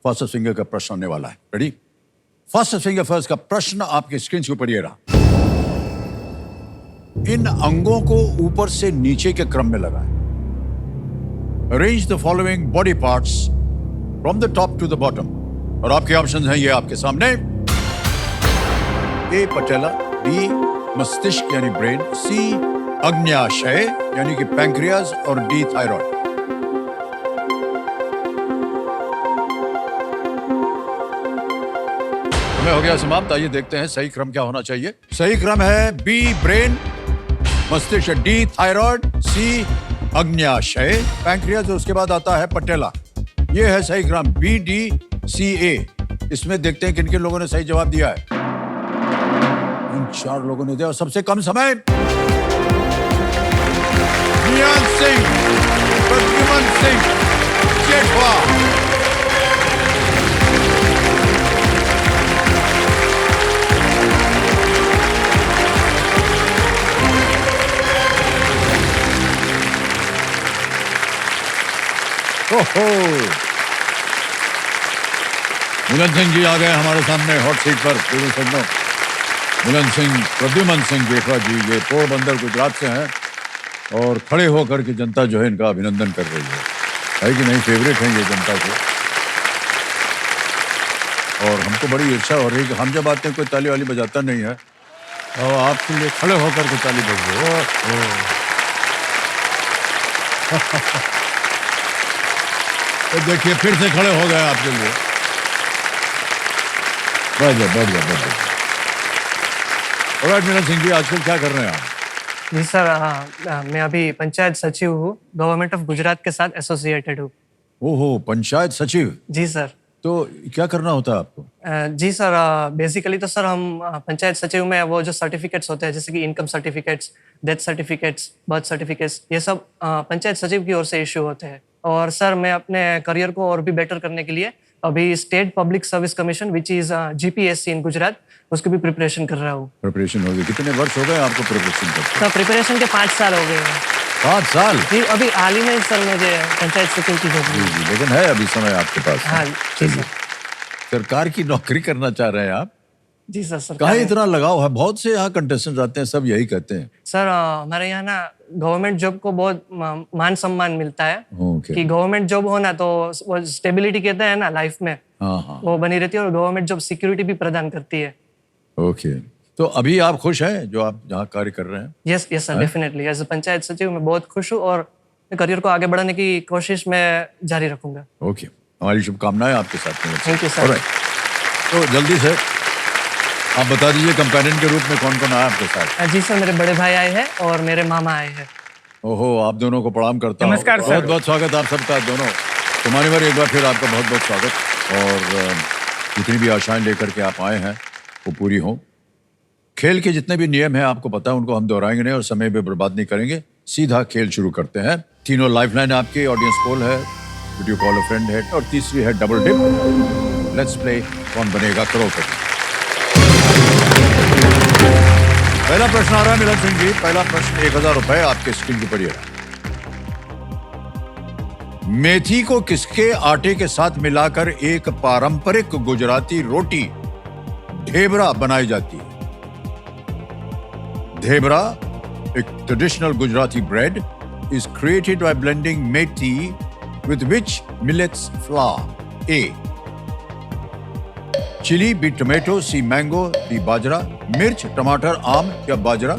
Fastest finger का प्रश्न आने वाला है। रेडी? फास्टेस्ट फिंगर फर्स्ट का प्रश्न आपके स्क्रीन के ऊपर ये रहा। इन अंगों को ऊपर से नीचे के क्रम में लगाएं। Arrange the following body parts from the top to the bottom. और आपके ऑप्शन हैं ये आपके सामने। ए पटेला, बी मस्तिष्क यानी ब्रेन, सी अग्न्याशय यानी कि पैंक्रियाज और डी थायराइड। समय हो गया समाप्त। आइए देखते हैं सही क्रम क्या होना चाहिए। सही क्रम है बी ब्रेन, मस्तिष्क, डी थायराइड, सी अग्न्याशय पैंक्रियाज और उसके बाद आता है पटेला। ये है सही क्रम बी डी सी ए। इसमें देखते हैं किन किन लोगों ने सही जवाब दिया है। इन 4 लोगों ने दिया और सबसे कम समय नियाल सिंह, प्रद्युमन सिंह, जेठवा। ओहो, मिलन सिंह जी आ गए हमारे सामने हॉट सीट पर। पूरे सदनों मिलन सिंह, प्रद्युमन सिंह जेठवा जी ये पोरबंदर गुजरात से हैं और खड़े होकर के जनता जो है इनका अभिनंदन कर रही है कि नहीं। फेवरेट हैं ये जनता के और हमको बड़ी इच्छा हो रही है कि हम जब आते हैं कोई ताली वाली बजाता नहीं है और आपके लिए खड़े होकर के ताली बज रही हो। तो देखिए फिर से खड़े हो गए आपके लिए। बैठ जाओ। ऑलराइट मिलन सिंह जी, आजकल क्या कर रहे हैं आप? जी सर, मैं अभी पंचायत सचिव हूँ, गवर्नमेंट ऑफ गुजरात के साथ एसोसिएटेड हूँ। ओहो, पंचायत सचिव। जी सर। तो क्या करना होता है आपको? जी सर, बेसिकली तो सर हम पंचायत सचिव में वो जो सर्टिफिकेट्स होते हैं जैसे कि income certificates, death certificates, birth certificates, ये सब पंचायत सचिव की ओर से इश्यू होते हैं। और सर मैं अपने करियर को और भी बेटर करने के लिए अभी state public service commission which is GPSC in Gujarat, उसकी भी प्रिपरेशन कर रहा हूँ। प्रिपरेशन हो गई? कितने वर्ष हो गए आपको प्रिपरेशन करते? सर प्रिपरेशन के 5 साल हो गए हैं। 5 साल? जी, अभी हाल ही में सर मुझे पंचायत सचिव की जॉब मिली। जी, लेकिन है अभी समय आपके पास। हाँ जी सर। सरकार की नौकरी करना चाह रहे हैं आप? जी सर। कहाँ इतना लगाव है? बहुत से यहाँ कंटेस्टेंट आते हैं, सब यही कहते हैं। सर हमारे यहाँ ना गवर्नमेंट जॉब को बहुत मान सम्मान मिलता है कि गवर्नमेंट जॉब होना तो वो स्टेबिलिटी कहते हैं ना लाइफ में, वो बनी रहती है और गवर्नमेंट जॉब सिक्योरिटी भी प्रदान करती है। ओके, तो अभी आप खुश हैं जो आप जहाँ कार्य कर रहे हैं? Yes sir, definitely. As a panchayat सचिव मैं बहुत खुश हूँ और करियर को आगे बढ़ाने की कोशिश मैं जारी रखूंगा। ओके, हमारी शुभकामनाएं आपके साथ में। Thank you sir. तो जल्दी से आप बता दीजिए कंपेनियन के रूप में कौन कौन आया आपके साथ? जी सर, मेरे बड़े भाई आए हैं और मेरे मामा आए हैं। ओहो, आप दोनों को प्रणाम करता हूँ। नमस्कार सर। बहुत बहुत स्वागत आप सबका दोनों। तो मान्यवर एक बार फिर आपका बहुत बहुत स्वागत। और जितनी भी आशाएं लेकर के आप आए हैं वो पूरी हों। खेल के जितने भी नियम हैं आपको पता है, उनको हम दोहराएंगे नहीं और समय भी बर्बाद नहीं करेंगे। सीधा खेल शुरू करते हैं। तीनों लाइफलाइन आपकी, ऑडियंस पोल है, वीडियो कॉल अ फ्रेंड है और तीसरी है डबल डिप। लेट्स प्ले कौन बनेगा करोड़पति। पहला प्रश्न आ रहा है मिलन सिंह जी। पहला प्रश्न 1000 रुपए आपके स्क्रीन के ऊपर ये रहा। मेथी को किसके आटे के साथ मिलाकर एक पारंपरिक गुजराती रोटी ढेबरा बनाई जाती है? ढेबरा, एक traditional Gujarati bread, is created by blending methi with which millets flour? A. Chilli, B tomato, C mango, D bajra, मिर्च, टमाटर, आम या बाजरा?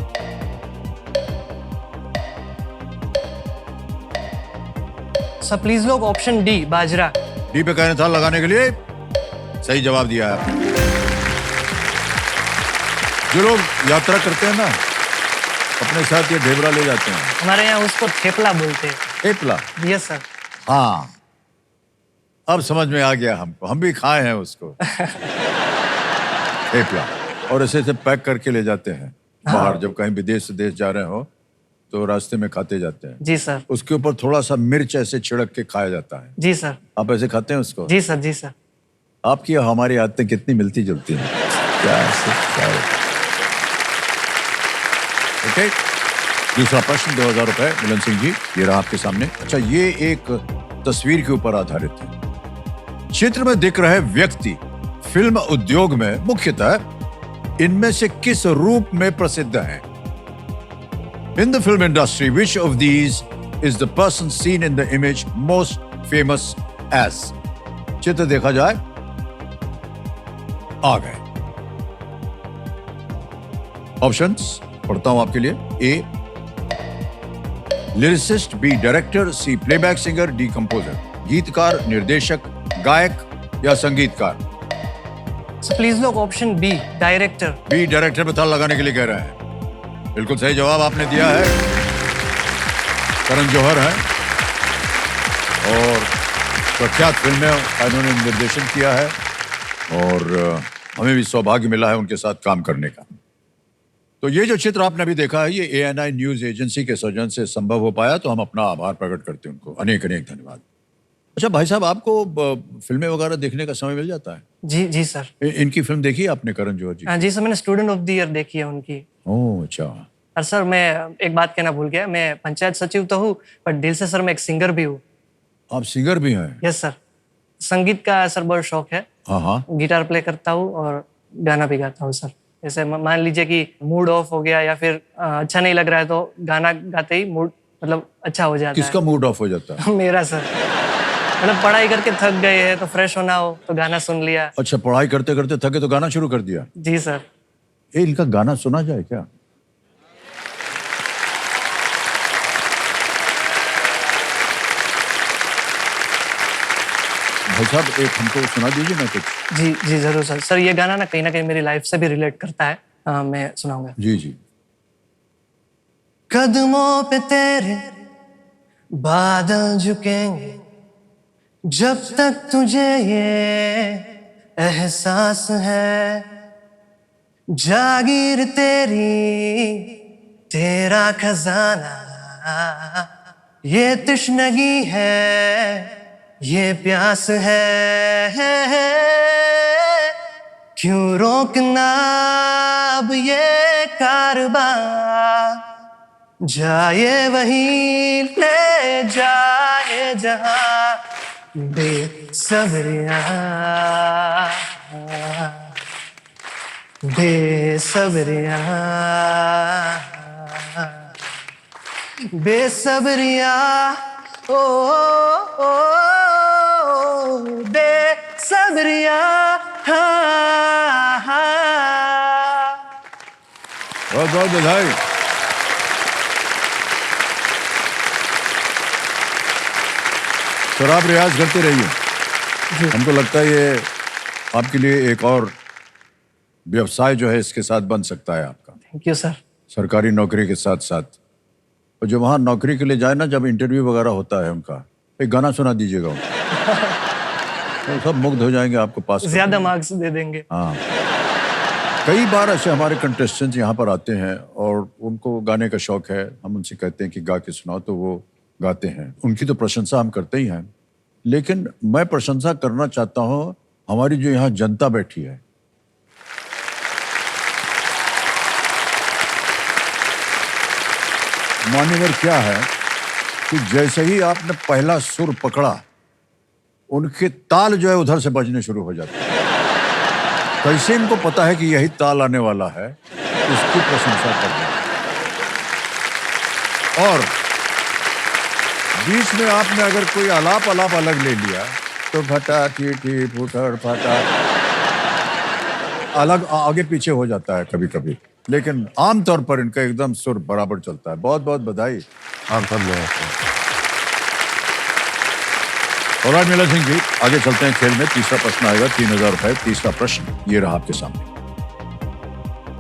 सर प्लीज लोग ऑप्शन डी, बाजरा। डी पे कहना था लगाने के लिए। सही जवाब दिया है आपने। जो लोग यात्रा करते हैं ना, अपने साथ ये ढेबरा ले जाते हैं। हमारे यहाँ उसको थेपला बोलते हैं। थेपला? Yes sir. हाँ, अब समझ में आ गया हमको, हम भी खाए हैं उसको। थेपला। और ऐसे से पैक करके ले जाते हैं बाहर, जब कहीं विदेश से देश जा रहे हो तो रास्ते में खाते जाते हैं। जी सर। उसके ऊपर थोड़ा सा मिर्च ऐसे छिड़क के खाया जाता है। जी सर। आप ऐसे खाते हैं उसको? जी सर। जी सर। आपकी और हमारी आदतें कितनी मिलती जुलती हैं। क्या ओके, दूसरा प्रश्न 2000 रुपए मिलन सिंह जी, ये रहा आपके सामने। अच्छा, ये एक तस्वीर के ऊपर आधारित है। चित्र में दिख रहे व्यक्ति फिल्म उद्योग में मुख्यतः इनमें से किस रूप में प्रसिद्ध हैं? In the film industry, which of these is the person seen in the image most famous as? चित्र देखा जाए, आ गए ऑप्शंस पढ़ता हूं आपके लिए। A lyricist, B director, C playback singer, D composer. गीतकार, निर्देशक, गायक या संगीतकार? सर प्लीज लोग option B, director. B director पे ताल लगाने के लिए कह रहे हैं। बिल्कुल सही जवाब आपने दिया है। करण जौहर है और प्रख्यात फिल्में इन्होंने निर्देशन किया है और हमें भी सौभाग्य मिला है उनके साथ काम करने का। तो ये जो चित्र आपने अभी देखा है, ये ANI न्यूज एजेंसी के सौजन्य से संभव हो पाया, तो हम अपना आभार प्रकट करते हैं उनको। अनेक अनेक धन्यवाद। अच्छा भाई साहब, आपको फिल्में वगैरह देखने का समय मिल जाता है? जी जी सर। इनकी फिल्म देखी है आपने, करण जौहर जी? हाँ जी सर, मैंने स्टूडेंट ऑफ द ईयर देखी है उनकी। ओह अच्छा। और सर मैं एक बात कहना भूल गया, मैं पंचायत सचिव तो हूँ पर दिल से सर मैं एक सिंगर भी हूँ। आप सिंगर भी हैं? यस सर, संगीत का सर बहुत शौक है। हाँ हाँ। गिटार प्ले करता हूँ और गाना भी गाता हूँ सर। जैसे मान लीजिए कि मूड ऑफ हो गया या फिर अच्छा नहीं लग रहा है तो गाना गाते ही मूड मतलब अच्छा हो जाता किसका मूड ऑफ हो जाता है? मेरा सर, मतलब पढ़ाई करके थक गए हैं तो फ्रेश होना हो तो गाना सुन लिया। अच्छा, पढ़ाई करते करते थके तो गाना शुरू कर दिया? जी सर। इनका गाना सुना जाए क्या? भाई साहब एक हमको सुना दीजिए ना कुछ। जी जी जरूर सर। सर ये गाना ना कहीं मेरी लाइफ से भी रिलेट करता है। मैं सुनाऊंगा। जी जी। कदमों पे तेरे बादल झुकेंगे जब तक तुझे ये एहसास है, जागीर तेरी तेरा खजाना, ये तश्नगी है ये प्यास है, क्यों रोकना अब ये कारवां, जाए वही ले जाए जहां बेसब्रियां, बेसब्रियां, बेसब्रियां, ओ बेसब्रियां, बहुत बहुत बधाई। सर आप रियाज करते रहिए। हमको लगता है ये आपके लिए एक और व्यवसाय जो है इसके साथ बन सकता है आपका। Thank you sir. सरकारी नौकरी के साथ साथ, और जो वहाँ नौकरी के लिए जाए ना, जब इंटरव्यू वगैरह होता है उनका, एक गाना सुना दीजिएगा उनको। तो सब मुग्ध हो जाएंगे, आपको पास ज्यादा मार्क्स दे देंगे। हाँ, कई बार ऐसे हमारे कंटेस्टेंट्स यहाँ पर आते हैं और उनको गाने का शौक है। हम उनसे कहते हैं कि गा के सुनाओ, तो वो गाते हैं। उनकी तो प्रशंसा हम करते ही हैं, लेकिन मैं प्रशंसा करना चाहता हूँ हमारी जो यहाँ जनता बैठी है। मान्यवर क्या है कि जैसे ही आपने पहला सुर पकड़ा, उनके ताल जो है उधर से बजने शुरू हो जाते हैं। कैसे इनको पता है कि यही ताल आने वाला है, इसकी प्रशंसा कर रहे हैं। और बीच में आपने अगर कोई आलाप अलग ले लिया तो फटा ठी ठी फुटर फटा अलग आगे पीछे हो जाता है कभी कभी, लेकिन आमतौर पर इनका एकदम सुर बराबर चलता है। बहुत बहुत बधाई आप सब लोगों को। और मीला सिंह जी, आगे चलते हैं खेल में। तीसरा प्रश्न आएगा, 3000 रुपए। तीसरा प्रश्न ये रहा आपके सामने।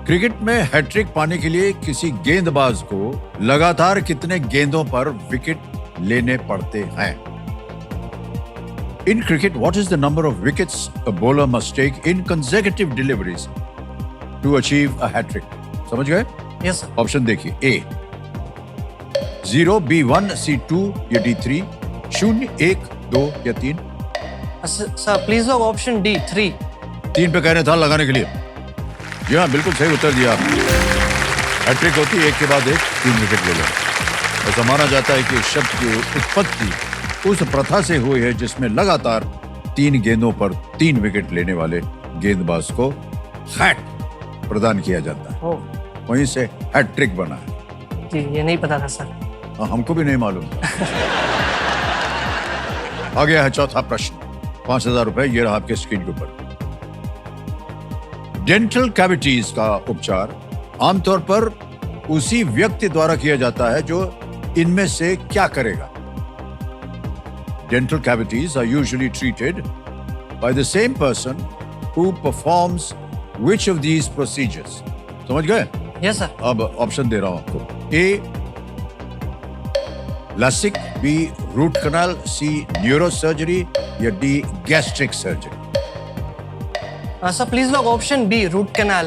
क्रिकेट में हैट्रिक पाने के लिए किसी गेंदबाज को लगातार कितने गेंदों पर विकेट लेने पड़ते हैं? In cricket, what is the number of wickets a bowler must take in consecutive deliveries to achieve a hat-trick? समझ गए? Yes sir. ऑप्शन देखिए। ए 0, B 1, C 2 या D 3, 0, 1, 2 या 3? सर प्लीज लोग ऑप्शन डी 3। 3 पे कह रहे था लगाने के लिए। जी हाँ, बिल्कुल सही उत्तर दिया आपने। हैट्रिक होती है एक के बाद एक 3 विकेट ले लो। ऐसा माना जाता है कि इस शब्द की उत्पत्ति उस प्रथा से हुई है जिसमें लगातार 3 गेंदों पर 3 विकेट लेने वाले गेंदबाज को हैट प्रदान किया जाता है। ओह वहीं से हैट्रिक बना है। जी, ये नहीं पता था सर। हाँ, हमको भी नहीं मालूम था। आ गया है चौथा प्रश्न, 5,000 रुपए, ये रहा आपके स्क्रीन के ऊपर। डेंटल कैविटीज का उपचार आमतौर पर उसी व्यक्ति द्वारा किया जाता है जो इनमें से क्या करेगा? Dental cavities are usually treated by the same person who performs which of these procedures? समझ गए? Yes sir. अब ऑप्शन दे रहा हूं आपको। A LASIK, B root canal, C neurosurgery या D gastric surgery. Sir please lock option B, root canal.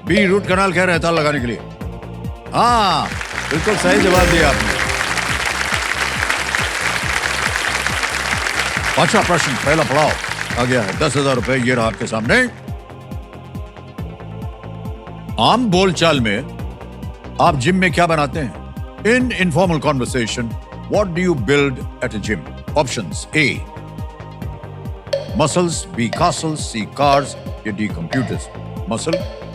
B root canal कह रहे हैं ताल लगाने के लिए। हाँ, बिल्कुल सही जवाब दिया आपने। पांचवा प्रश्न, पहला पड़ाव आ गया है, 10,000 रुपए, ये रहा आपके सामने। आम बोलचाल में आप जिम में क्या बनाते हैं? In informal conversation what do you build at a gym? Options A muscles, B castles, C cars या D computers. Muscle,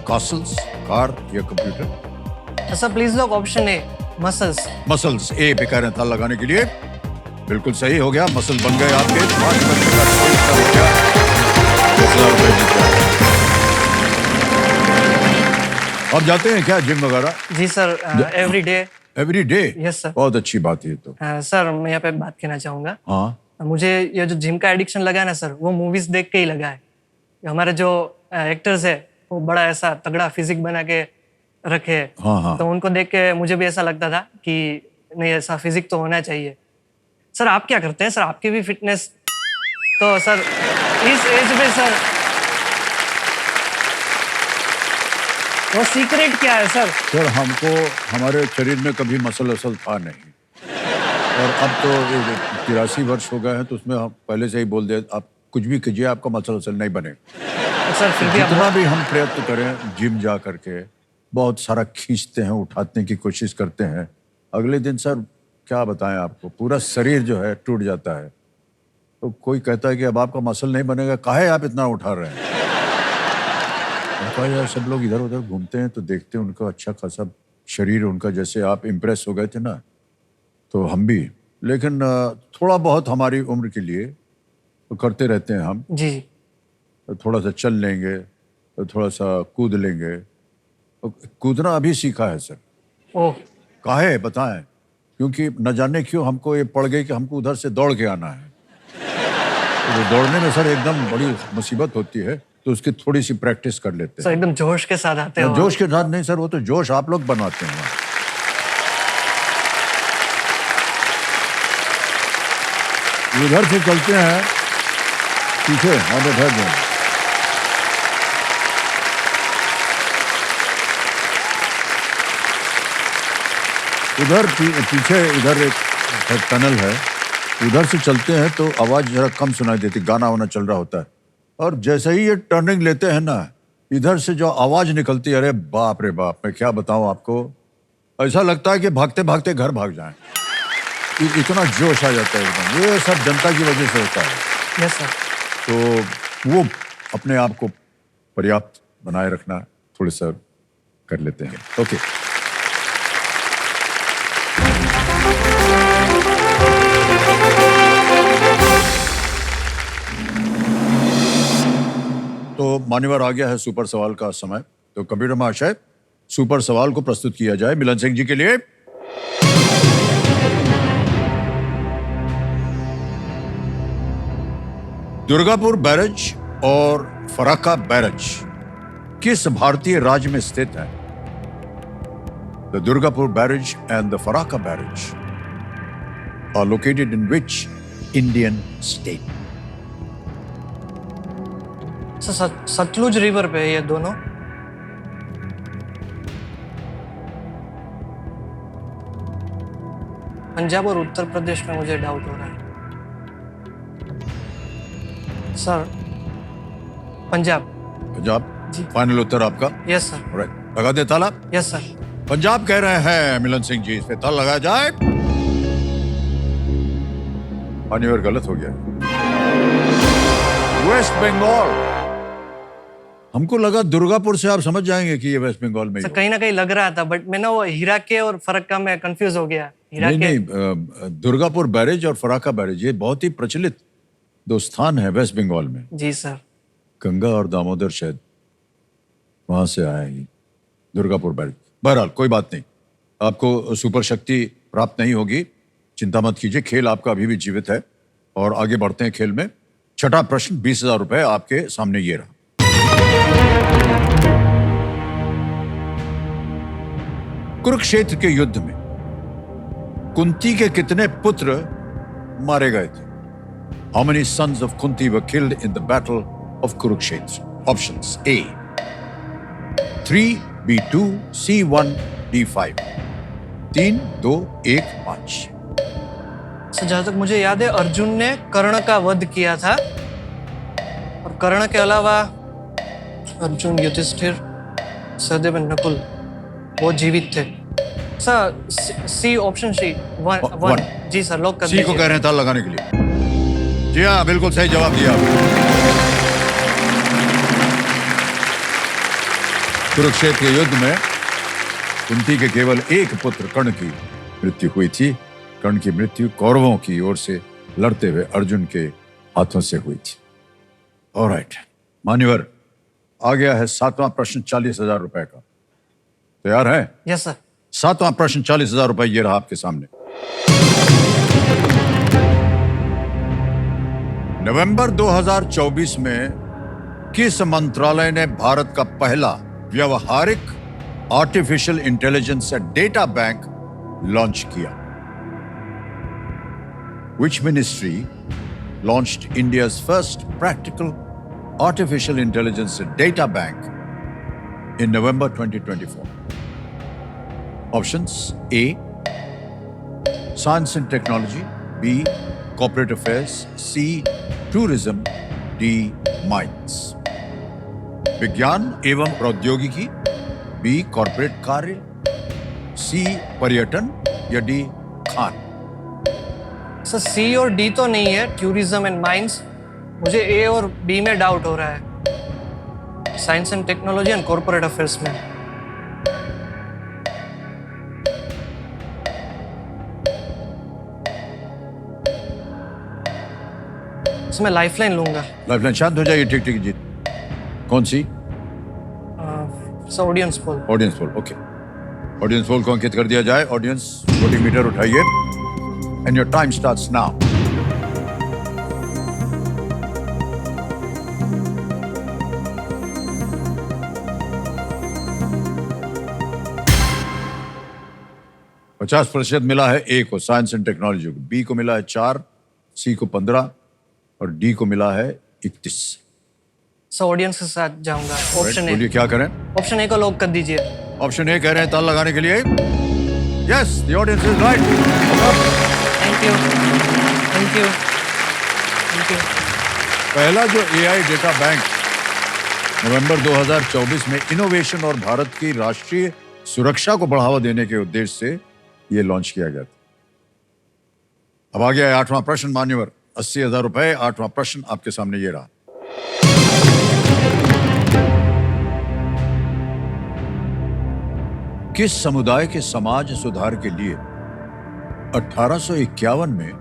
castles, car या computer? Sir please lock option A, muscles. Muscles A पे कह रहे हैं ताल लगाने के लिए। बिल्कुल सही हो गया, मसल बन गए आपके। 5 बच्चों का स्कोर हो गया, 10,000 रुपए जीत गए। अब जाते हैं क्या जिम वगैरह? जी sir, every day. Every day? Yes sir. बहुत अच्छी बात है ये तो। सर मैं यहाँ पे बात कहना चाहूंगा। हाँ, मुझे ये जो जिम का एडिक्शन लगा है ना सर, वो मूवीज देख के ही लगा है। हमारे जो एक्टर्स है वो बड़ा ऐसा तगड़ा फिजिक बना के रखे, हाँ। तो उनको देख के मुझे भी ऐसा लगता था कि नहीं, ऐसा फिजिक तो होना चाहिए। सर आप क्या करते हैं सर? आपकी भी फिटनेस तो सर इस एज में सर, वो सीक्रेट क्या है सर? सर हमको हमारे शरीर में कभी मसल असल था नहीं, और अब तो 83 वर्ष हो गए हैं, तो उसमें हम पहले से ही बोल दे आप कुछ भी कीजिए, आपका मसल असल नहीं बने। तो सर फिर भी जितना भी हम प्रयत्न करें जिम जा करके, बहुत सारा खींचते हैं, उठाने की कोशिश करते हैं, अगले दिन सर क्या बताएं आपको, पूरा शरीर जो है टूट जाता है। तो कोई कहता है कि अब आपका मसल नहीं बनेगा, काहे आप इतना उठा रहे हैं? यार सब लोग इधर उधर घूमते हैं तो देखते हैं उनका अच्छा खासा शरीर, उनका जैसे आप इम्प्रेस हो गए थे ना, तो हम भी। लेकिन थोड़ा बहुत हमारी उम्र के लिए तो करते रहते हैं हम। जी तो थोड़ा सा चल लेंगे, तो थोड़ा सा कूद लेंगे। तो कूदना अभी सीखा है सर। ओह काहे बताएं? क्योंकि न जाने क्यों हमको ये पड़ गई कि हमको उधर से दौड़ के आना है। तो दौड़ने में सर एकदम बड़ी मुसीबत होती है, तो उसकी थोड़ी सी प्रैक्टिस कर लेते सर, हैं। एकदम जोश के साथ आते हो। जोश के साथ नहीं सर, वो तो जोश आप लोग बनवाते हैं। उधर से चलते हैं पीछे, हाँ बैठा दें। उधर पीछे इधर एक टनल है, उधर से चलते हैं तो आवाज जरा कम सुनाई देती, गाना वाना चल रहा होता है, और जैसे ही ये टर्निंग लेते हैं ना, इधर से जो आवाज निकलती है, अरे बाप रे बाप, मैं क्या बताऊं आपको, ऐसा लगता है कि भागते भागते घर भाग जाएं। इतना जोश आ जाता है एकदम। ये सब जनता की वजह से होता है। Yes sir. तो वो अपने आप को पर्याप्त बनाए रखना थोड़ा सा कर लेते हैं। ओके, तो मान्यवर आ गया है सुपर सवाल का समय। तो कंप्यूटर महाशय, सुपर सवाल को प्रस्तुत किया जाए मिलन सिंह जी के लिए। दुर्गापुर बैरज और फराक्का बैरज किस भारतीय राज्य में स्थित है? The Durgapur barrage and the Farakka barrage are located in which Indian state? Sutlej river पे है ये दोनों। पंजाब और उत्तर प्रदेश में मुझे डाउट हो रहा है सर। पंजाब। पंजाब जी। फाइनल उत्तर आपका? Yes sir. राइट, लगा दे ताला। Yes sir. पंजाब कह रहे हैं मिलन सिंह जी, इस पे ताला लगाया जाए। मान्यवर गलत हो गया। वेस्ट बंगाल। हमको लगा दुर्गापुर से आप समझ जाएंगे कि ये वेस्ट बंगाल में ही सर हो। कहीं ना कहीं लग रहा था, बट मैं ना वो हीरा के और फरक्का में कंफ्यूज हो गया। हीरा नहीं के नहीं, दुर्गापुर बैरेज और फराक्का बैरेज ये बहुत ही प्रचलित दो स्थान है वेस्ट बंगाल में। जी सर। गंगा और दामोदर शायद वहां से आया ही, दुर्गापुर बैरेज। बहरहाल कोई बात नहीं, आपको सुपर शक्ति प्राप्त नहीं होगी, चिंता मत कीजिए, खेल आपका अभी भी जीवित है। और आगे बढ़ते हैं खेल में। छठा प्रश्न, 20,000 रुपए आपके सामने ये रहा। कुरुक्षेत्र के युद्ध में कुंती के कितने पुत्र मारे गए थे? How many sons of Kunti were killed in the battle of Kurukshetra? Options: A 3, B 2, C 1, D 5। 3, 2, 1, 5। Sir जहाँ तक मुझे याद है अर्जुन ने कर्ण का वध किया था, और कर्ण के अलावा अर्जुन, युधिष्ठिर, सहदेव, नकुल वो जीवित थे। सर सी, ऑप्शन सी, वन। जी सर, लॉक कर सी को दीजिए। कह रहे हैं ताल लगाने के लिए। जी हाँ, बिल्कुल सही जवाब दिया आपने। कुरुक्षेत्र के युद्ध में कुंती के केवल एक पुत्र कर्ण की मृत्यु हुई थी। कर्ण की मृत्यु कौरवों की ओर से लड़ते हुए अर्जुन के हाथों से हुई थी। ऑलराइट मान्यवर, आ गया है 7वां प्रश्न 40,000 रुपए का। तैयार है? Yes sir. 7वां प्रश्न 40,000 रुपए ये रहा आपके सामने। नवंबर 2024 में किस मंत्रालय ने भारत का पहला व्यवहारिक artificial intelligence data bank launch किया? Which ministry launched India's first practical artificial intelligence data bank in November 2024? Options: A, Science and Technology, B, Corporate Affairs, C, Tourism, D, Mines। विज्ञान एवं प्रौद्योगिकी, B, कॉर्पोरेट कार्य, C, पर्यटन या D, Khan. Sir सी और D तो नहीं है, टूरिज्म एंड माइंस। मुझे ए और बी में डाउट हो रहा है, science and technology and corporate affairs में। मैं लाइफलाइन लूंगा। लाइफलाइन, शांत हो जाइए, ठीक ठीक जी। कौन सी? Sir audience poll. Audience poll, okay. Audience poll को अंकित कर दिया जाए। ऑडियंस वोटिंग मीटर उठाइए and your time starts now. %50 मिला है ए को, साइंस एंड टेक्नोलॉजी को। बी को मिला है 4, सी को 15 और डी को मिला है 31। सर ऑडियंस के साथ जाऊंगा, ऑप्शन बोलिए ए। क्या करें? ऑप्शन ए को लॉक कर दीजिए। ऑप्शन ए कह रहे हैं ताल लगाने के लिए। Yes, the audience is right. Thank you, thank you, thank you. पहला जो एआई डेटा बैंक नवंबर 2024 में इनोवेशन और भारत की राष्ट्रीय सुरक्षा को बढ़ावा देने के उद्देश्य से यह लॉन्च किया गया था। अब आ गया है 8वां प्रश्न मान्यवर, 80,000 रुपए। 8वां प्रश्न आपके सामने ये रहा। किस समुदाय के समाज सुधार के लिए 1851 में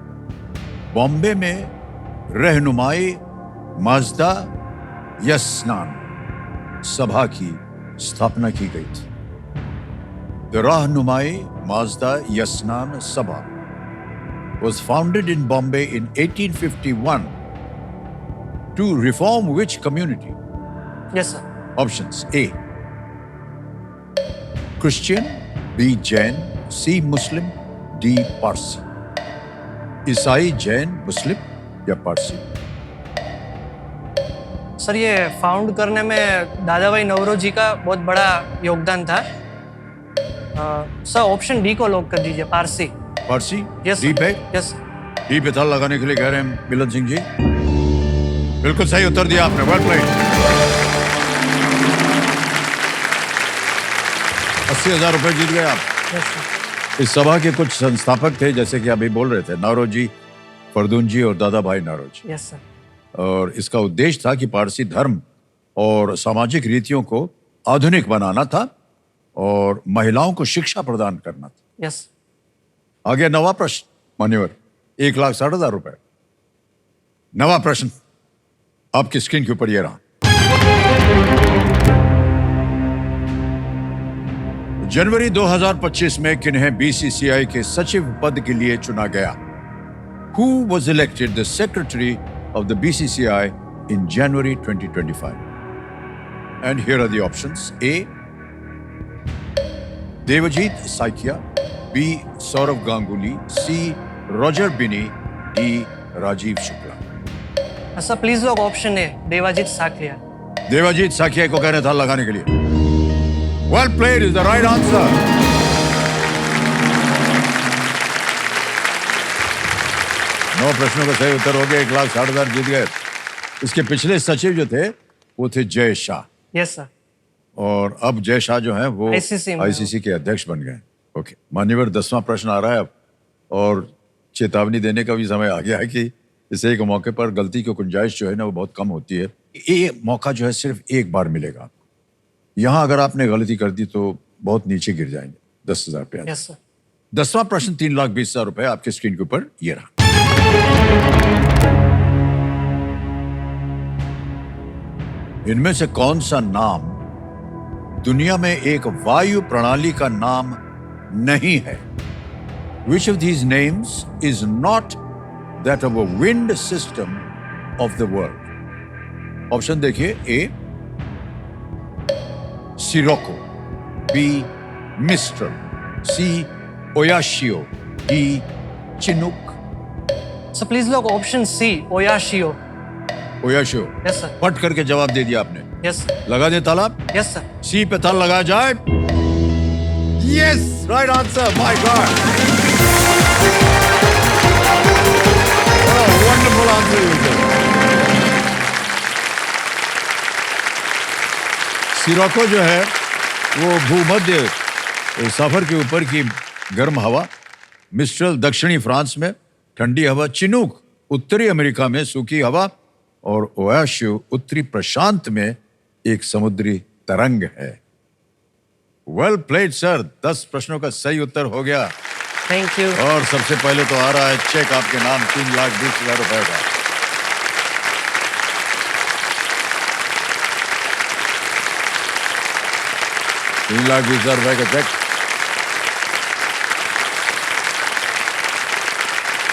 बॉम्बे में रहनुमाई माजदा यस्नान सभा की स्थापना की गई थी? The Rahnumai Mazda Yasnan Sabha was founded in Bombay in 1851 to reform which community? Yes sir. Options: A, Christian, B, Jain, C, Muslim, D, Parsi। ईसाई, जैन, मुस्लिम या पारसी? सर ये फाउंड करने में दादा भाई नवरोजी का बहुत बड़ा योगदान था। सर ऑप्शन डी को लॉक कर दीजिए, पारसी। पारसी? यस डी पे? यस। डी पे ताल लगाने के लिए कह रहे हैं मिलन सिंह जी। बिल्कुल सही उत्तर दिया आपने, वेल प्लेड। 80,000 रुपए जीत गए आप। Yes sir. इस सभा के कुछ संस्थापक थे, जैसे कि अभी बोल रहे थे, नारोजी, फरदून जी और दादा भाई नारोजी। Yes sir. और इसका उद्देश्य था कि पारसी धर्म और सामाजिक रीतियों को आधुनिक बनाना था और महिलाओं को शिक्षा प्रदान करना था। यस। आगे नवा प्रश्न मान्यवर, 1,60,000 रुपए। नवा प्रश्न आपकी स्क्रीन के ऊपर ये रहा। जनवरी 2025 में किन्हें बीसीसीआई के सचिव पद के लिए चुना गया? Who was elected the secretary of the BCCI in January 2025? And here are the options. A. Devajit Saikia. B. Saurav Ganguly. C. Roger Binny. D. Rajiv Shukla. Sir please लोग ऑप्शन ए, देवाजीत साखिया। देवाजीत साखिया को कहने था लगाने के लिए। Well played is the right answer. नौ प्रश्नों का सही उत्तर हो गया, 1,60,000 जीत गए। इसके पिछले सचिव जो थे वो थे जय शाह, यस सर। और अब जय शाह जो है वो ICC में आईसीसी के अध्यक्ष बन गए। ओके मान्यवर, 10वां प्रश्न आ रहा है अब, और चेतावनी देने का भी समय आ गया है कि इस एक मौके पर गलती की गुंजाइश जो है ना वो बहुत कम होती है। ये मौका जो है सिर्फ एक बार मिलेगा आपको। यहां अगर आपने गलती कर दी तो बहुत नीचे गिर जाएंगे 10,000 रुपया। Yes sir. 10वां प्रश्न 3,20,000 रुपए आपके स्क्रीन के ऊपर ये रहा। इनमें से कौन सा नाम दुनिया में एक वायु प्रणाली का नाम नहीं है? Which of these names is not that of a wind system of the world? Option देखिए। A sirocco, B mistral, C Oyashio, D chinook. Sir please लोग option C, Oyashio. Oyashio. Yes sir. पट करके जवाब दे दिया आपने। Yes sir. लगा दे ताला। Yes sir. सी पे ताला लगाया जाए। Yes, right answer. My God, wonderful answer. Scirocco जो है वो भूमध्य सफर के ऊपर की गर्म हवा, मिस्ट्रल दक्षिणी फ्रांस में ठंडी हवा, चिनूक उत्तरी अमेरिका में सूखी हवा, और ओयाशियो उत्तरी प्रशांत में एक समुद्री तरंग है। वेल प्लेड सर, 10 प्रश्नों का सही उत्तर हो गया। Thank you. और सबसे पहले तो आ रहा है चेक आपके नाम 3,20,000 रुपए का। $3,20,000 का चेक।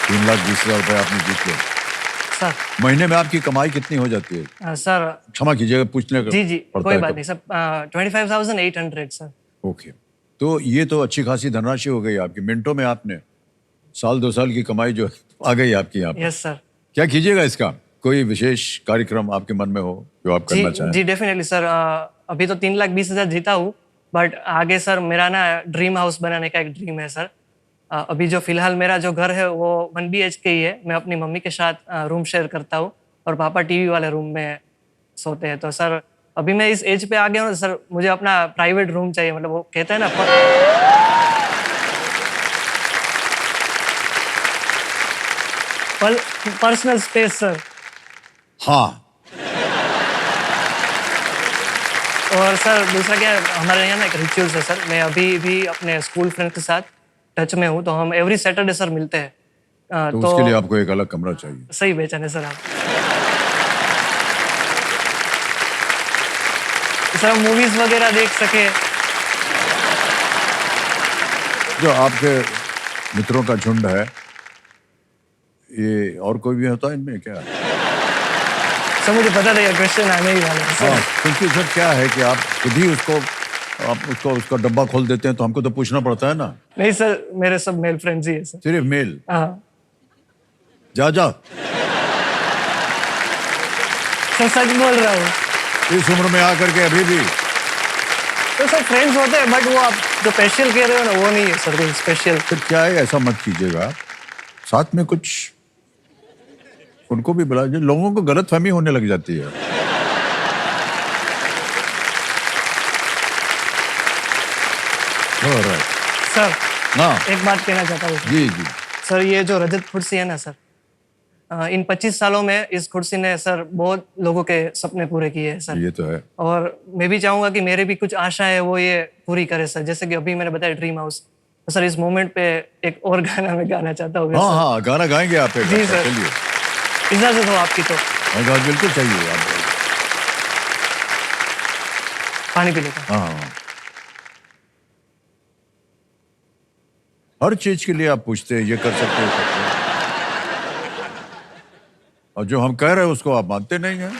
3,20,000 रुपए आपने जीत लिया। सर महीने में आपकी कमाई कितनी हो जाती है? सर क्षमा कीजिएगा, पूछने का जी जी पड़ता कोई है बात कब। नहीं सर। 25,800 सर। ओके, तो ये तो अच्छी खासी धनराशि हो गई आपकी। मिनटों में आपने 1-2 साल की कमाई जो आ गई आपकी यहाँ पे। Yes sir. क्या कीजिएगा इसका? कोई विशेष कार्यक्रम आपके मन में हो जो आप जी करना चाहें? जी डेफिनेटली सर। अभी तो 3,20,000 जीता हूँ, बट आगे सर मेरा ना ड्रीम हाउस बनाने का एक ड्रीम है सर। अभी जो फिलहाल मेरा जो घर है वो 1 BHK ही है। मैं अपनी मम्मी के साथ रूम शेयर करता हूँ और पापा टीवी वाले रूम में सोते हैं। तो सर अभी मैं इस एज पे आ गया हूँ सर, मुझे अपना प्राइवेट रूम चाहिए। मतलब वो कहते हैं ना पर्सनल स्पेस सर। हाँ, और सर दूसरा क्या है, हमारे यहाँ ना एक रिचुअल्स है सर। मैं अभी भी अपने स्कूल फ्रेंड के साथ टच में हूँ, तो हम एवरी सैटरडे सर मिलते हैं। तो उसके लिए आपको एक अलग कमरा चाहिए। सही बेचन है सर आप। सर मूवीज वगैरह देख सके। जो आपके मित्रों का झुंड है, ये और कोई भी होता है इनमें क्या? सर मुझे पता था ये क्वेश्चन आने ही वाला है हाँ, सर। क्योंकि सर क्या है कि आप खुद ही उसका डब्बा खोल देते हैं, तो हमको तो पूछना पड़ता है ना। नहीं सर, मेरे सब मेल फ्रेंड्स ही है सर। सिर्फ मेल? हाँ जा सर, सच बोल रहा हूँ। इस उम्र में आकर के अभी भी? तो सर फ्रेंड्स होते हैं, बट वो आप जो स्पेशल कह रहे हो ना वो नहीं है सर, कोई स्पेशल। फिर क्या है, ऐसा मत कीजिएगा, साथ में कुछ उनको भी बुला। लोगों को गलतफहमी होने लग जाती है। Alright. सर हाँ एक बात कहना चाहता हूँ जी जी। सर। ये जो रजत कुर्सी है ना सर, इन 25 सालों में इस कुर्सी ने सर बहुत लोगों के सपने पूरे किए हैं सर। ये तो है। और मैं भी चाहूंगा कि मेरे भी कुछ आशाएं वो ये पूरी करे सर, जैसे कि अभी मैंने बताया ड्रीम हाउस। तो सर इस मोमेंट पे एक और गाना मैं गाना चाहता हूँ हाँ सर। हाँ, गाना गाएंगे आप एक। जी अच्छा, सर। चलिए। इजाजत हो आपकी तो आवाज बिल्कुल चाहिए आप। पानी पी लेता हूँ। हाँ हाँ। हर चीज के लिए आप पूछते हैं, ये कर सकते हो। और जो हम कह रहे हैं उसको आप मानते नहीं हैं।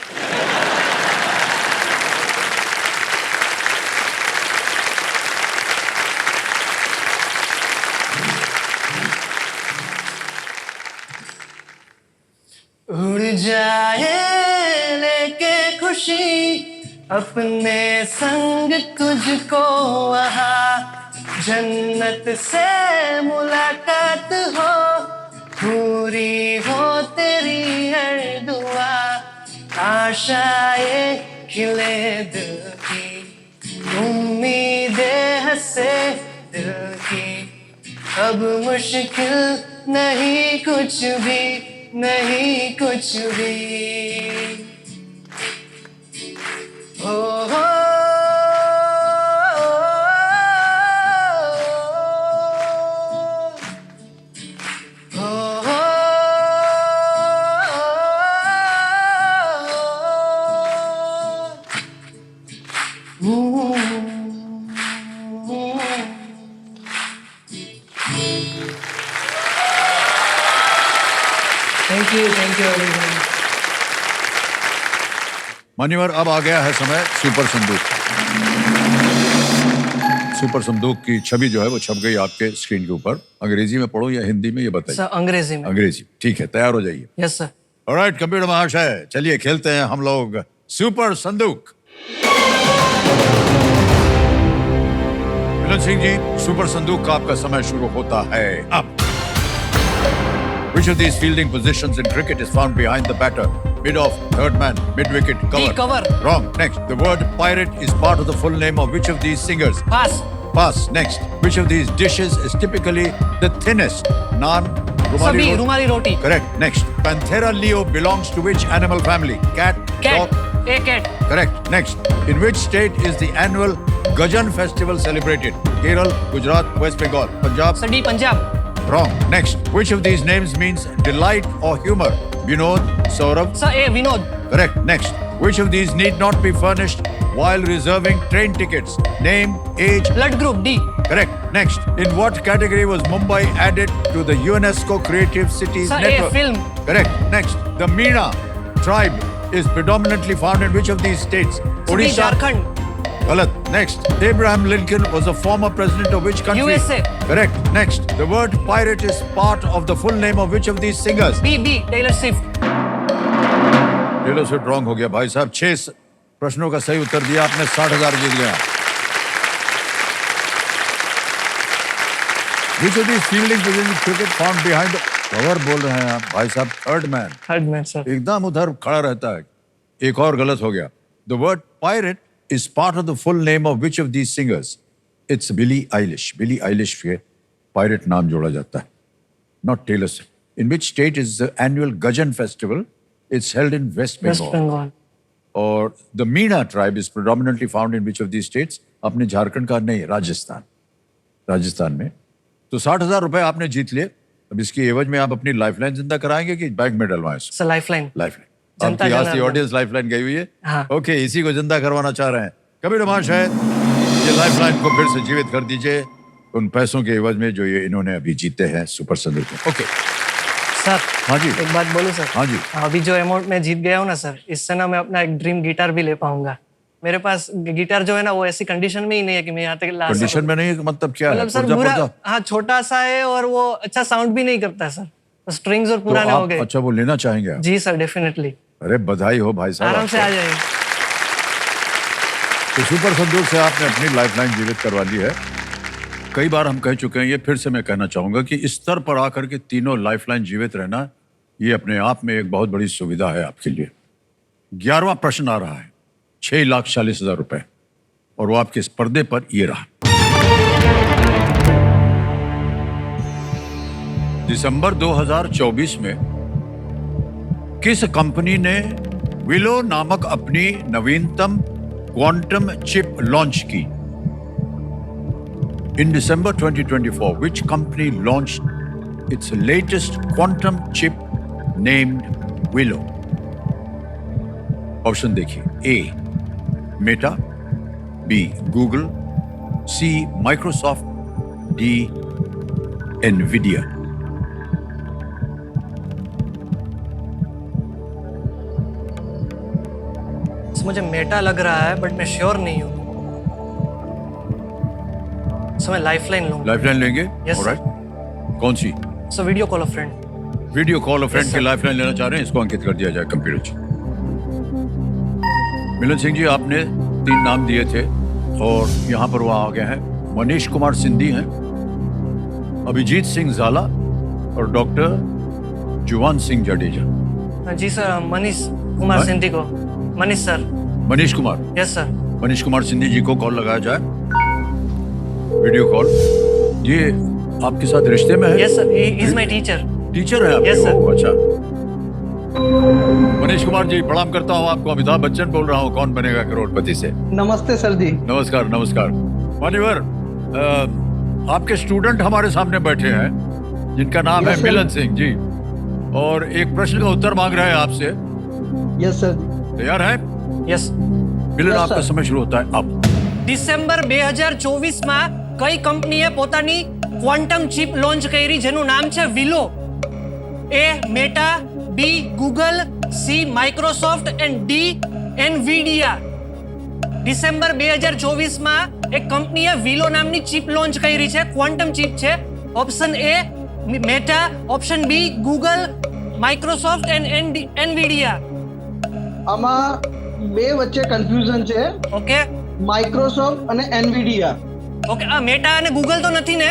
उड़ जाए लेके खुशी अपने संग तुझको वहाँ, जन्नत से मुलाकात हो, पूरी हो तेरी हर दुआ, आशाएं खिले दिल की, उम्मीदें हंसे दिल की, अब मुश्किल नहीं कुछ भी, नहीं कुछ भी। हो हो थैंक यू एवरीवन। मान्यवर, अब आ गया है समय सुपर संदूक। सुपर संदूक की छवि जो है वो छप गई आपके स्क्रीन के ऊपर। अंग्रेजी में पढ़ो या हिंदी में, ये बताइए। सर अंग्रेजी में। अंग्रेजी, ठीक है, तैयार हो जाइए। Yes sir. ऑलराइट कंप्यूटर महाशय, चलिए खेलते हैं हम लोग सुपर संदूक। मिलन सिंह जी, सुपर संदूक का आपका समय शुरू होता है अब। Which of these fielding positions in cricket is found behind the batter? Mid-off, third man, mid-wicket, cover. D, cover. Wrong. Next. The word pirate is part of the full name of which of these singers? Pass. Pass. Next. Which of these dishes is typically the thinnest? Naan, सभी रुमाली रोटी। Correct. Next. Panthera leo belongs to which animal family? Cat, cat. dog? A cat. Correct. Next. In which state is the annual Gajan festival celebrated? Kerala, Gujarat, West Bengal, Punjab? Sir D Punjab. Wrong. Next. Which of these names means delight or humor? Vinod, Saurabh? Sir A Vinod. Correct. Next. Which of these need not be furnished while reserving train tickets? Name, age? Blood group D. Correct. Next. In what category was Mumbai added to the UNESCO Creative Cities sir A Network? Film. Correct. Next. The Meena tribe is predominantly found in which of these states? D Jharkhand. Galat. Next. Abraham Lincoln was a former president of which country? USA. Correct. Next. The word pirate is part of the full name of which of these singers? B B Taylor Swift. Taylor Swift wrong हो गया भाई साहब। 6 प्रश्नों का सही उत्तर दिया आपने, 60,000 जीत गया। Which of these fielding positions cricket found behind the cover बोल रहे हैं आप भाई साहब? Third man. Third man sir. एकदम उधर खड़ा रहता है। एक और गलत हो गया। The word pirate is part of the full name of which of these singers? It's Billie Eilish. Billie Eilish के pirate नाम जोड़ा जाता है, not Taylor Swift. In which state is the annual Gajan festival? It's held in West Bengal. West Bengal. और the Meena tribe is predominantly found in which of these states? आपने झारखंड का नहीं, राजस्थान। राजस्थान में। तो 60,000 रुपए आपने जीत लिए। अब इसकी एवज में आप अपनी लाइफलाइन जिंदा कराएंगे कि बैंक में डलवाएं? Sir lifeline. लाइफलाइन। जनता आपकी आज जनार्दन। की ऑडियंस लाइफलाइन गई हुई है। हाँ। ओके, इसी को जिंदा करवाना चाह रहे हैं। कबीर महाशय, ये लाइफलाइन को फिर से जीवित कर दीजिए उन पैसों के एवज में जो ये इन्होंने अभी जीते हैं सुपर संदूक में। ओके सर हाँ जी। एक बात बोलूं सर? हाँ जी। अभी जो अमाउंट मैं जीत गया हूँ ना सर, इससे ना मैं अपना एक ड्रीम गिटार भी ले पाऊंगा। मेरे पास गिटार जो है ना वो ऐसी कंडीशन में ही नहीं है कि मैं यहाँ तक ला सकूं। कंडीशन में नहीं है, मतलब क्या है? मतलब सर पुर्जा पूरा पुर्जा? हाँ छोटा सा है और वो अच्छा साउंड भी नहीं करता है सर, स्ट्रिंग्स और तो पुराने हो आप गए। अच्छा वो लेना चाहेंगे आप? जी सर डेफिनेटली। अरे बधाई हो भाई साहब आराम से आपको। आ जाइए। तो सुपर संदूक से आपने अपनी लाइफलाइन जीवित करवा ली है। कई बार हम कह चुके हैं, ये फिर से मैं कहना चाहूंगा कि इस स्तर पर आकर के तीनों लाइफलाइन जीवित रहना, ये अपने आप में एक बहुत बड़ी सुविधा है आपके लिए। 11वां प्रश्न आ रहा है, 6,40,000 रुपए, और वो आपके इस पर्दे पर ये रहा। दिसंबर 2024 में किस कंपनी ने विलो नामक अपनी नवीनतम क्वांटम चिप लॉन्च की? In December 2024, which company launched its latest quantum chip named Willow? Option देखिए। A. Meta, B. Google, C. Microsoft, D. Nvidia. मुझे मेटा लग रहा है बट मैं श्योर नहीं हूँ, सो मैं लाइफलाइन लूंगा। लाइफलाइन लेंगे? Yes, sir. ऑलराइट। कौन सी? So video call a friend. Video call a friend Yes, की sir. लाइफलाइन लेना चाह रहे हैं, इसको अंकित कर दिया जाए कंप्यूटर से। मिलन सिंह जी, आपने 3 नाम दिए थे और यहाँ पर वो आ गए हैं। मनीष कुमार सिंधी हैं, अभिजीत सिंह झाला और डॉक्टर जुवान सिंह जडेजा। जी सर, मनीष कुमार हाँ? सिंधी को। Manish sir. Manish Kumar. Yes sir. Manish Kumar Sindhi ji को कॉल लगाया जाए, वीडियो कॉल। ये आपके साथ रिश्ते में है? Yes sir, he is my teacher. Teacher है आपके? Yes, sir. ओह, अच्छा। मनीष कुमार जी, प्रणाम करता हूँ आपको। अमिताभ बच्चन बोल रहा हूँ, कौन बनेगा करोड़पति से। नमस्ते सर जी। नमस्कार नमस्कार। मान्यवर, आपके स्टूडेंट हमारे सामने बैठे हैं जिनका नाम है Yes, sir. मिलन सिंह जी, और एक प्रश्न का उत्तर मांग रहे हैं आपसे। Yes sir. तैयार है? यस। मिलन, Yes, आपका sir. समय शुरू होता है अब। ડિસેમ્બર 2024 માં કઈ કંપનીએ પોતાની ક્વોન્ટમ ચિપ લોન્ચ કરી જેનું નામ છે Willow? A Meta, B Google, C Microsoft and D Nvidia. December 2024 માં એક કંપનીએ વિલો નામની ચિપ લોન્ચ કરી છે, ક્વોન્ટમ ચિપ છે। Option A Meta, option B Google, Microsoft and Nvidia. આમાં બે વચ્ચે કન્ફ્યુઝન છે, ઓકે માઇક્રોસોફ્ટ અને એનવીડિયા। ઓકે, આ મેટા અને ગૂગલ તો નથી ને?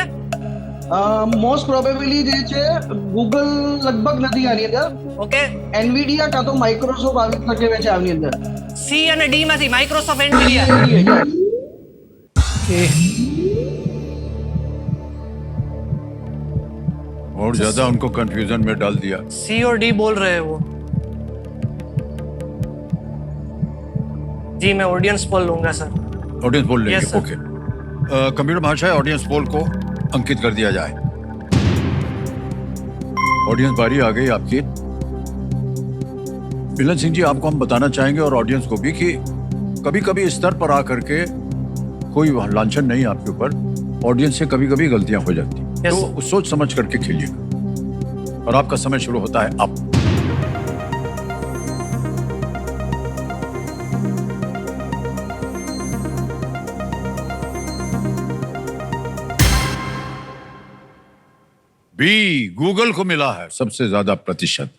મોસ્ટ પ્રોબેબલી જે છે ગૂગલ લગભગ નથી આની અંદર, ઓકે, એનવીડિયા કાં તો માઇક્રોસોફ્ટ આવી શકે છે આની અંદર। સી અને ડી માંથી માઇક્રોસોફ્ટ એનવીડિયા। और ज्यादा उनको कंफ्यूजन में डाल दिया। सी और डी बोल रहे हैं वो। जी मैं ऑडियंस पोल लूंगा सर। ऑडियंस पोल लेंगे? Yes, sir. ओके। कंप्यूटर भाषा है, ऑडियंस पोल को अंकित कर दिया जाए। ऑडियंस बारी आ गई आपकी। मिलन सिंह जी, आपको हम बताना चाहेंगे और ऑडियंस को भी कि कभी कभी इस स्तर पर आकर के कोई लांछन नहीं आपके ऊपर, ऑडियंस से कभी कभी गलतियां हो जाती हैं। Yes, तो सोच समझ करके खेलिएगा। और आपका समय शुरू होता है अब। बी, गूगल को मिला है सबसे ज्यादा प्रतिशत,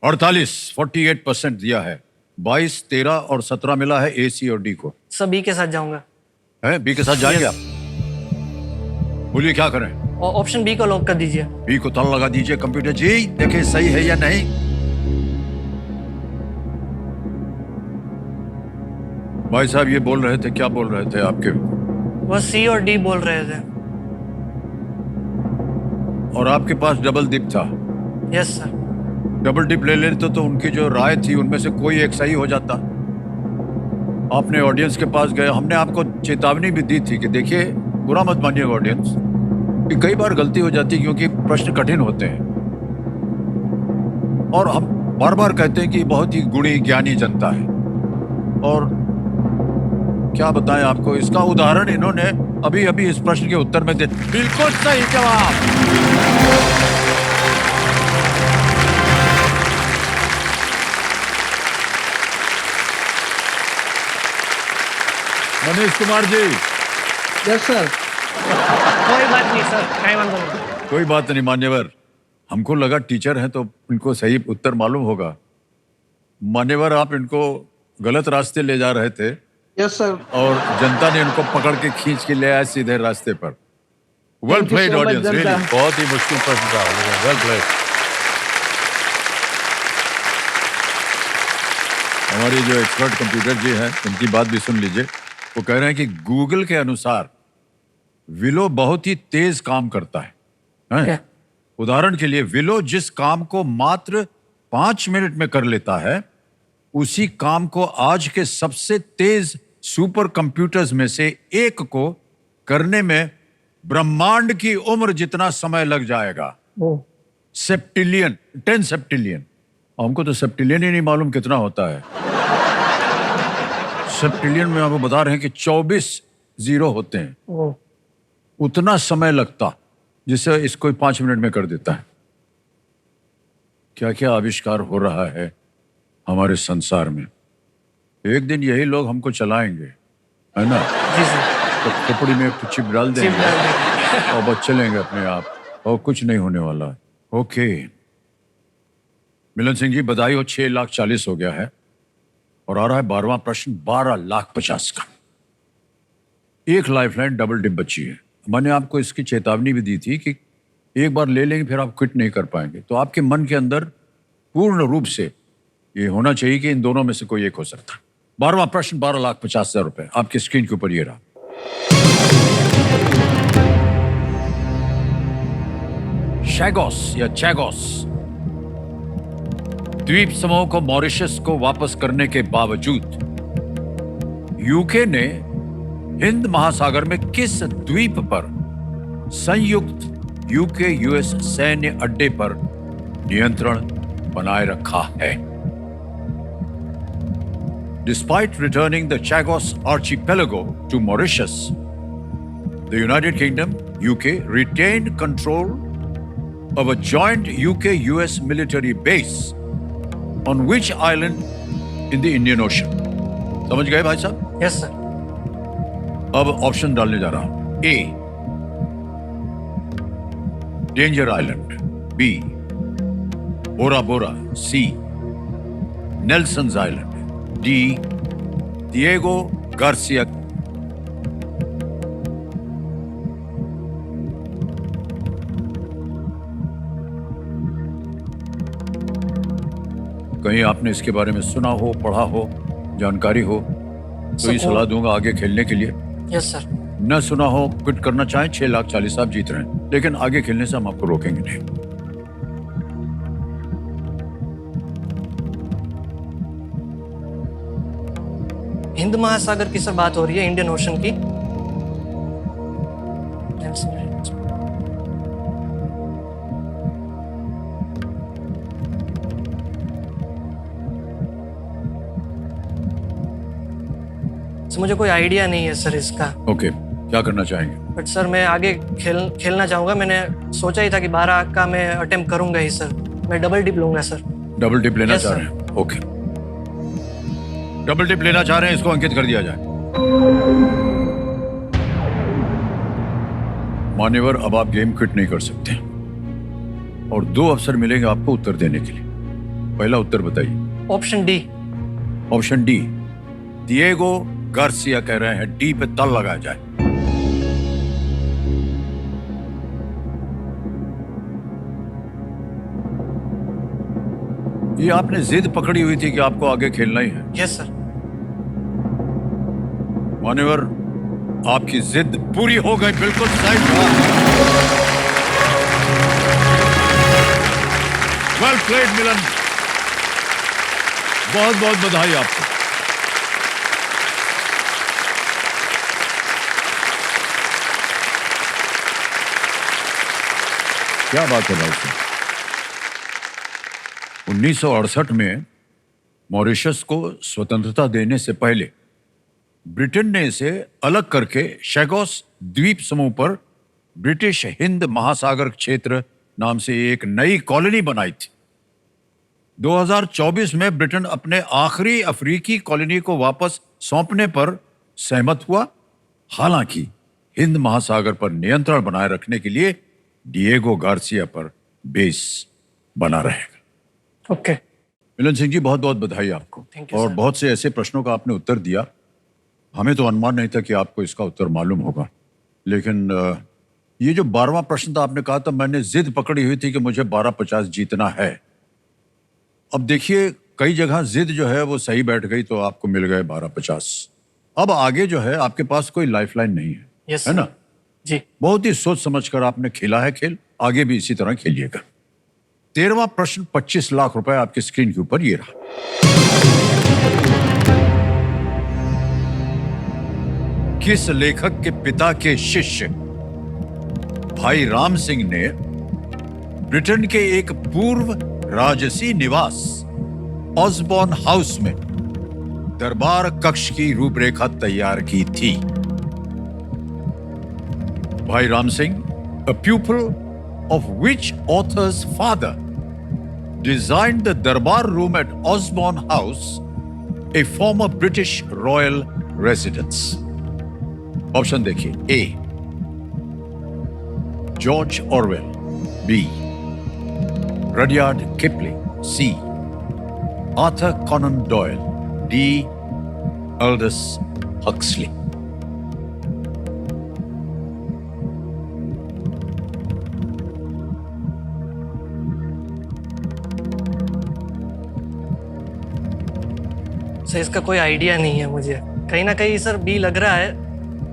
48% दिया है। 22, 13 और 17 मिला है ए, सी और डी को। सर बी के साथ जाऊंगा। है बी के साथ जाएंगे Yes. आप? बोलिए क्या करें? और ऑप्शन बी को लॉक कर दीजिए। बी को ताला लगा दीजिए। कंप्यूटर जी देखिए सही है या नहीं। भाई साहब ये बोल रहे थे, क्या बोल रहे थे आपके? वो सी और डी बोल रहे थे। और आपके पास डबल डिप था। Yes sir. डबल डिप ले लेते तो उनकी जो राय थी उनमें से कोई एक सही हो जाता। आपने ऑडियंस के पास गए, हमने आपको चेतावनी भी दी थी कि देखिए बुरा मत मानिएगा ऑडियंस, कि कई बार गलती हो जाती है क्योंकि प्रश्न कठिन होते हैं। और हम बार बार कहते हैं कि बहुत ही गुणी ज्ञानी जनता है। और क्या बताएं आपको, इसका उदाहरण इन्होंने अभी अभी इस प्रश्न के उत्तर में दे। बिल्कुल सही जवाब। मनीष कुमार जी। Yes sir. कोई बात नहीं सर, कहीं वांधो नहीं। कोई बात नहीं मान्यवर, हमको लगा टीचर हैं तो इनको सही उत्तर मालूम होगा। मान्यवर, आप इनको गलत रास्ते ले जा रहे थे यस सर। और जनता ने इनको पकड़ के खींच के ले आया सीधे रास्ते पर। Well Thank you played so much, audience, Janata. Really बहुत ही मुश्किल प्रश्न था। Well played. हमारे जो एक्सपर्ट कंप्यूटर जी हैं उनकी बात भी सुन लीजिए। वो कह रहे हैं कि गूगल के अनुसार विलो बहुत ही तेज काम करता है। हैं? क्या? उदाहरण के लिए विलो जिस काम को मात्र 5 मिनट में कर लेता है, उसी काम को आज के सबसे तेज सुपर कंप्यूटर्स में से एक को करने में ब्रह्मांड की उम्र जितना समय लग जाएगा। ओह, सेप्टिलियन, 10 सेप्टिलियन। हमको तो सेप्टिलियन ही नहीं मालूम कितना होता है। सेप्टिलियन में आपको बता रहे हैं कि 24 जीरो होते हैं। ओह, उतना समय लगता जिसे इसको 5 मिनट में कर देता है। क्या क्या आविष्कार हो रहा है हमारे संसार में। एक दिन यही लोग हमको चलाएंगे, है ना? जी सर। तो खोपड़ी में एक चिप डाल चिप देंगे डाल देंगे। और बस चलेंगे अपने आप और कुछ नहीं होने वाला है। ओके मिलन सिंह जी, बधाई हो, 6,40,000 हो गया है और आ रहा है 12वां प्रश्न 12,50,000 का। एक लाइफलाइन डबल डिप बची है। मैंने आपको इसकी चेतावनी भी दी थी कि एक बार ले लेंगे फिर आप क्विट नहीं कर पाएंगे। तो आपके मन के अंदर पूर्ण रूप से ये होना चाहिए कि इन दोनों में से कोई एक हो सकता है। 12वां प्रश्न 12,50,000 रुपए आपकी स्क्रीन के ऊपर ये रहा। शैगोस या चैगोस द्वीप समूह को मॉरिशस को वापस करने के बावजूद यूके ने हिंद महासागर में किस द्वीप पर संयुक्त यूके यूएस सैन्य अड्डे पर नियंत्रण बनाए रखा है? Despite returning the Chagos archipelago to Mauritius, the United Kingdom, UK, retained control of a joint UK-US military base on which island in the Indian Ocean? समझ गए भाई साहब? Yes sir. अब ऑप्शन डालने जा रहा हूं। ए डेंजर आइलैंड, बी बोरा बोरा, सी नेल्सन्स island, D Diego Garcia. कहीं आपने इसके बारे में सुना हो, पढ़ा हो, जानकारी हो तो ये सलाह दूंगा आगे खेलने के लिए। Yes sir. न सुना हो, क्विट करना चाहें, 6,40,000 आप जीत रहे हैं, लेकिन आगे खेलने से हम आपको रोकेंगे नहीं। हिंद महासागर की सर बात हो रही है, इंडियन ओशन की। सर मुझे कोई आइडिया नहीं है सर इसका। ओके, क्या करना चाहेंगे? बट सर मैं आगे खेलना चाहूंगा। मैंने सोचा ही था कि 12 का मैं अटेम्प्ट करूंगा ही सर। मैं डबल डिप लूंगा सर। डबल डिप लेना Yes, चाह sir. रहे हैं? ओके, डबल डिप लेना चाह रहे हैं, इसको अंकित कर दिया जाए। मान्यवर, अब आप गेम क्विट नहीं कर सकते और 2 अवसर मिलेंगे आपको उत्तर देने के लिए। पहला उत्तर बताइए। Option D. Option D Diego Garcia कह रहे हैं, डी पे तल लगाया जाए। ये आपने जिद पकड़ी हुई थी कि आपको आगे खेलना ही है। Yes sir. मान्यवर, आपकी जिद पूरी हो गई, बिल्कुल सही था। वेल प्लेड मिलन, बहुत बहुत बधाई आपको। क्या बात है भाई साहब। 1968 में मॉरिशस को स्वतंत्रता देने से पहले ब्रिटेन ने इसे अलग करके शैगोस द्वीप समूह पर ब्रिटिश हिंद महासागर क्षेत्र नाम से एक नई कॉलोनी बनाई थी। 2024 में ब्रिटेन अपने आखिरी अफ्रीकी कॉलोनी को वापस सौंपने पर सहमत हुआ। हालांकि हिंद महासागर पर नियंत्रण बनाए रखने के लिए डिएगो गार्सिया पर बेस बना रहेगा। ओके। मिलन सिंह जी, बहुत बहुत बधाई आपको। Thank you, और sir. बहुत से ऐसे प्रश्नों का आपने उत्तर दिया, हमें तो अनुमान नहीं था कि आपको इसका उत्तर मालूम होगा। लेकिन ये जो 12वां प्रश्न था, आपने कहा था मैंने जिद पकड़ी हुई थी कि मुझे 12,50 जीतना है। अब देखिए, कई जगह जिद जो है वो सही बैठ गई तो आपको मिल गए 12,50। अब आगे जो है आपके पास कोई लाइफलाइन नहीं है, यस है ना? जी। बहुत ही सोच समझकर आपने खेला है खेल आगे भी इसी तरह खेलिएगा। 13वां प्रश्न 25 लाख रुपए आपकी स्क्रीन के ऊपर ये रहा। किस लेखक के पिता के शिष्य भाई राम सिंह ने ब्रिटेन के एक पूर्व राजसी निवास ऑसबॉर्न हाउस में दरबार कक्ष की रूपरेखा तैयार की थी? भाई Ram Singh, a pupil of which author's father designed the Darbar room at Osborne House, a former British royal residence? Option देखिए। A George Orwell, B Rudyard Kipling, C Arthur Conan Doyle, D Aldous Huxley. Sir इसका कोई idea नहीं है मुझे, कहीं ना कहीं sir B लग रहा है,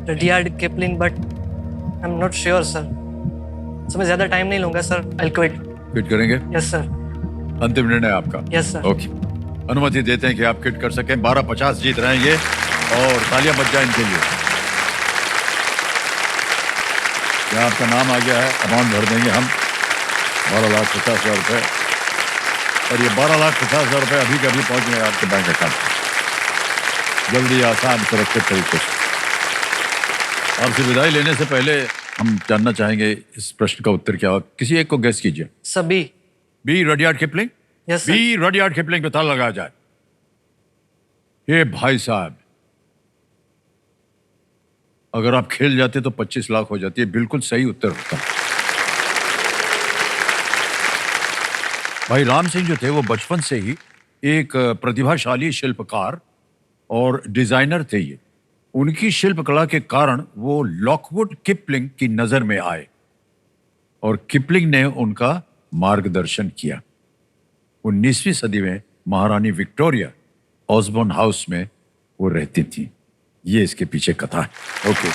Rudyard Kipling, but I am not sure sir. Sir मैं ज्यादा टाइम नहीं लूंगा सर, आई क्विट। क्विट करेंगे? Yes sir. अंतिम निर्णय आपका? Yes sir. ओके, अनुमति देते हैं कि आप क्विट कर सकें। 1250 जीत रहे हैं ये, और तालियां बज जाए इनके लिए। यहाँ आपका नाम आ गया है, अमाउंट भर देंगे हम 12,50,000 रुपए, और ये 12,50,000 रुपए अभी के अभी पहुंच गए आपके बैंक अकाउंट में। जल्दी, आसान, सुरक्षित तरीके से। आपसे विदाई लेने से पहले हम जानना चाहेंगे इस प्रश्न का उत्तर क्या होगा। किसी एक को गेस कीजिए। Sir B. B Rudyard Kipling? Yes sir. B Rudyard Kipling पे ताला लगाया जाए। ये भाई साहब, अगर आप खेल जाते तो 25 लाख हो जाती है। बिल्कुल सही उत्तर होता। भाई राम सिंह जो थे वो बचपन से ही एक प्रतिभाशाली शिल्पकार और डिजाइनर थे। ये उनकी शिल्पकला के कारण वो लॉकवुड किपलिंग की नजर में आए, और किपलिंग ने उनका मार्गदर्शन किया। 19वीं सदी में महारानी विक्टोरिया ऑसबॉर्न हाउस में वो रहती थी। ये इसके पीछे कथा है। ओके।